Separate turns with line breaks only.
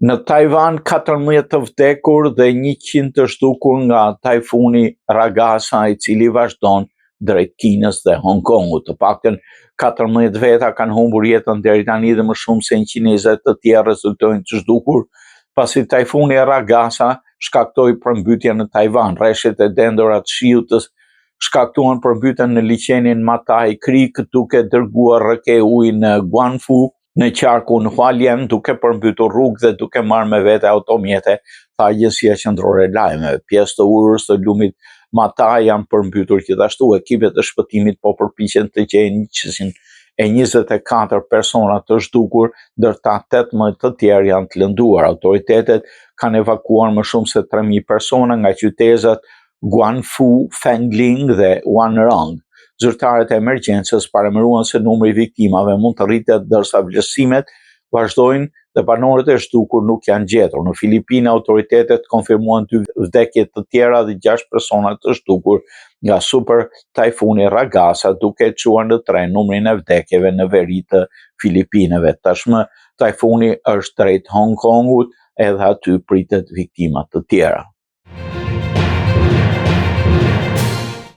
Në Taiwan, 14 të vdekur dhe 100 të shtukur nga tajfuni Ragasa, i cili vazhdon drejt Kinës dhe Hong Kongut. Të paktën 14 veta kanë humbur jetën deri tani dhe më shumë se 120 të tjerë rezultojnë të zhdukur, pasi tajfuni Ragasa shkaktoi përmbytje në Taiwan. Rreshtet e dendura të shiut shkaktuan përmbytjen në liçenin Matai Creek, duke dërguar rreke ujë në Guangfu, në qarkun Hualien, duke përmbytur rrugë dhe duke marrë me vete automjete, tha Agjencia Qendrore e Lajmeve. Pjesë të urës të lumit Matai janë përmbytur gjithashtu. Ekipet e shpëtimit po përpiqen të gjejnë 124 persona të zhdukur, ndërsa 18 të tjerë janë të lënduar. Autoritetet kanë evakuar më shumë se 3000 persona nga qytetet Guangfu, Fengling dhe Wanrong. Zyrtarët e emergjencës paremëruan se numri i viktimave mund të rritet, ndërsa vlerësimet vazhdojnë dhe banorët e zhdukur nuk janë gjetur. Në Filipinë, autoritetet konfirmuan 2 vdekje të tjera dhe 6 persona të zhdukur nga super tajfuni Ragasa, duke çuar në 3 numrin e vdekjeve në veri të Filipinëve. Tashmë tajfuni është drejt Hong Kongut, edhe aty pritet viktima të tjera.